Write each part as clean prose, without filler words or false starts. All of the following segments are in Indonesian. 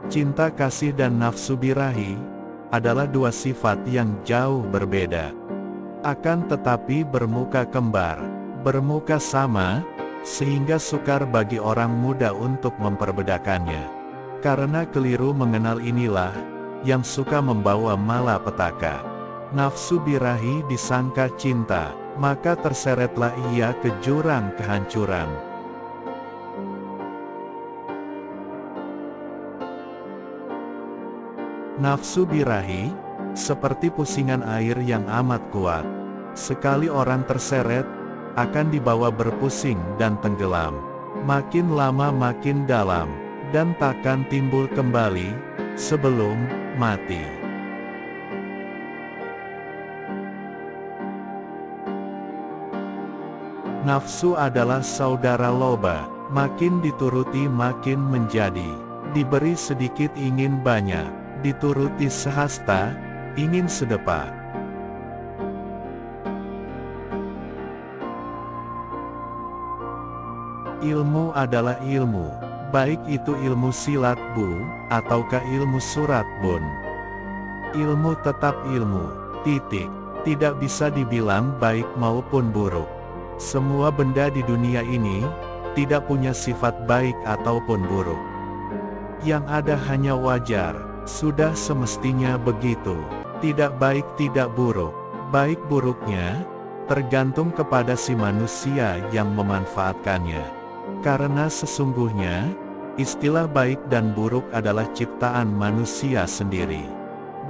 Cinta kasih dan nafsu birahi adalah dua sifat yang jauh berbeda. Akan tetapi bermuka kembar, bermuka sama, sehingga sukar bagi orang muda untuk memperbedakannya. Karena keliru mengenal inilah yang suka membawa malapetaka. Nafsu birahi disangka cinta, maka terseretlah ia ke jurang kehancuran. Nafsu birahi seperti pusingan air yang amat kuat. Sekali orang terseret, akan dibawa berpusing dan tenggelam. Makin lama makin dalam, dan takkan timbul kembali sebelum mati. Nafsu adalah saudara loba, makin dituruti makin menjadi. Diberi sedikit ingin banyak, dituruti sehasta, ingin sedepa. Ilmu adalah ilmu, baik itu ilmu silat bu, ataukah ilmu surat bun. Ilmu tetap ilmu, titik. Tidak bisa dibilang baik maupun buruk. Semua benda di dunia ini tidak punya sifat baik ataupun buruk. Yang ada hanya wajar, sudah semestinya begitu. Tidak baik tidak buruk. Baik buruknya tergantung kepada si manusia yang memanfaatkannya. Karena sesungguhnya istilah baik dan buruk adalah ciptaan manusia sendiri.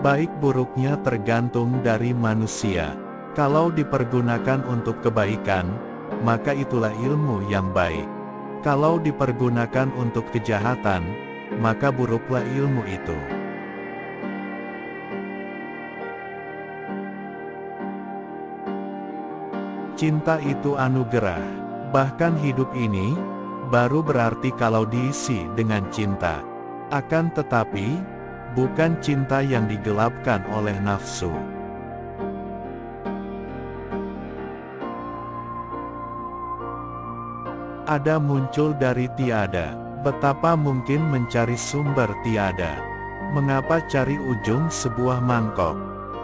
Baik buruknya tergantung dari manusia. Kalau dipergunakan untuk kebaikan, maka itulah ilmu yang baik. Kalau dipergunakan untuk kejahatan, maka buruklah ilmu itu. Cinta itu anugerah. Bahkan hidup ini baru berarti kalau diisi dengan cinta. Akan tetapi bukan cinta yang digelapkan oleh nafsu. Ada muncul dari tiada. Betapa mungkin mencari sumber tiada? Mengapa cari ujung sebuah mangkok?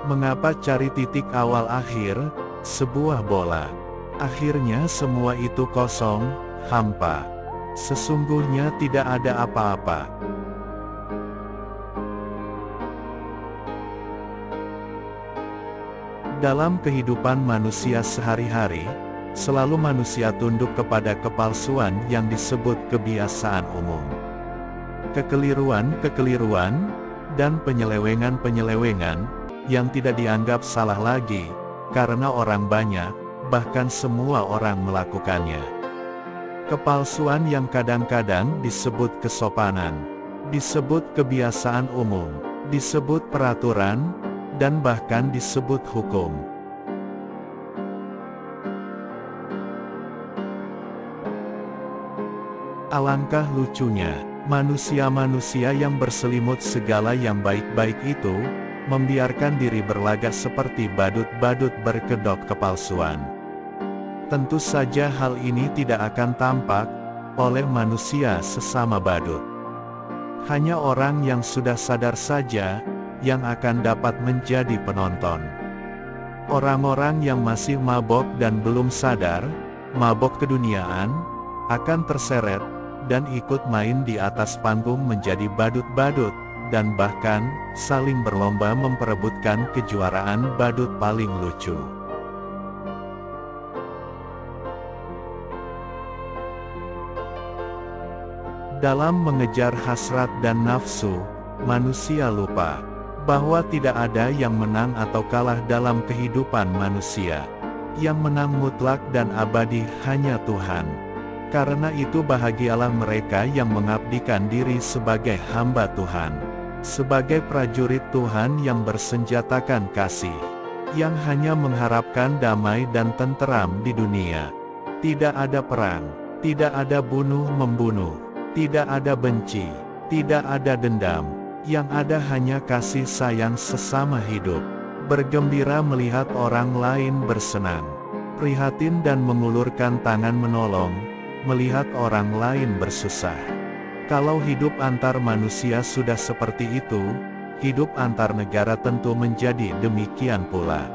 Mengapa cari titik awal akhir sebuah bola? Akhirnya semua itu kosong, hampa. Sesungguhnya tidak ada apa-apa. Dalam kehidupan manusia sehari-hari, selalu manusia tunduk kepada kepalsuan yang disebut kebiasaan umum. Kekeliruan-kekeliruan, dan penyelewengan-penyelewengan, yang tidak dianggap salah lagi, karena orang banyak, bahkan semua orang melakukannya. Kepalsuan yang kadang-kadang disebut kesopanan, disebut kebiasaan umum, disebut peraturan, dan bahkan disebut hukum. Alangkah lucunya, manusia-manusia yang berselimut segala yang baik-baik itu, membiarkan diri berlagak seperti badut-badut berkedok kepalsuan. Tentu saja hal ini tidak akan tampak oleh manusia sesama badut. Hanya orang yang sudah sadar saja yang akan dapat menjadi penonton. Orang-orang yang masih mabok dan belum sadar, mabok keduniaan, akan terseret dan ikut main di atas panggung menjadi badut-badut, dan bahkan saling berlomba memperebutkan kejuaraan badut paling lucu. Dalam mengejar hasrat dan nafsu, manusia lupa bahwa tidak ada yang menang atau kalah dalam kehidupan manusia. Yang menang mutlak dan abadi hanya Tuhan. Karena itu bahagialah mereka yang mengabdikan diri sebagai hamba Tuhan, sebagai prajurit Tuhan yang bersenjatakan kasih, yang hanya mengharapkan damai dan tenteram di dunia. Tidak ada perang, tidak ada bunuh-membunuh, tidak ada benci, tidak ada dendam, yang ada hanya kasih sayang sesama hidup. Bergembira melihat orang lain bersenang, prihatin dan mengulurkan tangan menolong, melihat orang lain bersusah. Kalau hidup antar manusia sudah seperti itu, hidup antar negara tentu menjadi demikian pula.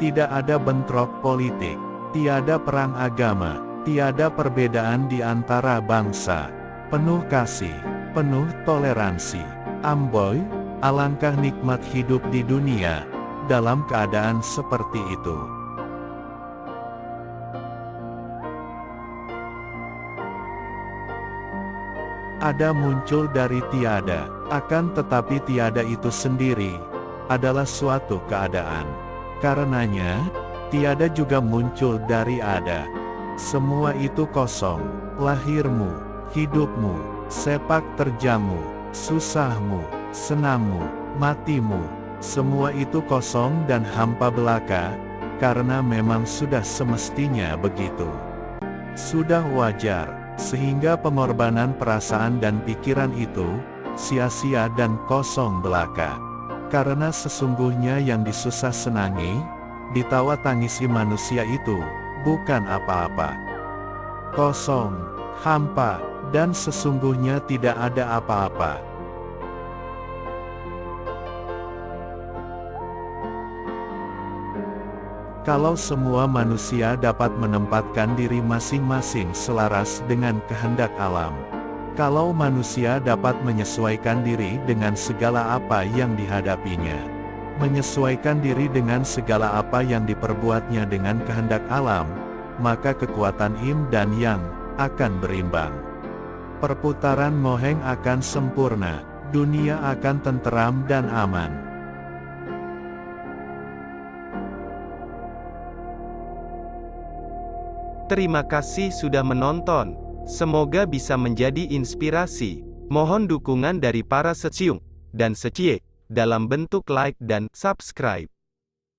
Tidak ada bentrok politik, tiada perang agama, tiada perbedaan di antara bangsa. Penuh kasih, penuh toleransi. Amboi, alangkah nikmat hidup di dunia, dalam keadaan seperti itu. Ada muncul dari tiada, akan tetapi tiada itu sendiri adalah suatu keadaan. Karenanya, tiada juga muncul dari ada. Semua itu kosong, lahirmu, hidupmu, sepak terjangmu, susahmu, senangmu, matimu, semua itu kosong dan hampa belaka, karena memang sudah semestinya begitu. Sudah wajar. Sehingga pengorbanan perasaan dan pikiran itu, sia-sia dan kosong belaka. Karena sesungguhnya yang disusah senangi, ditawa tangisi manusia itu, bukan apa-apa. Kosong, hampa, dan sesungguhnya tidak ada apa-apa. Kalau semua manusia dapat menempatkan diri masing-masing selaras dengan kehendak alam. Kalau manusia dapat menyesuaikan diri dengan segala apa yang dihadapinya. Menyesuaikan diri dengan segala apa yang diperbuatnya dengan kehendak alam, maka kekuatan yin dan yang akan berimbang. Perputaran moheng akan sempurna, dunia akan tenteram dan aman. Terima kasih sudah menonton. Semoga bisa menjadi inspirasi. Mohon dukungan dari para secyung dan secyek dalam bentuk like dan subscribe.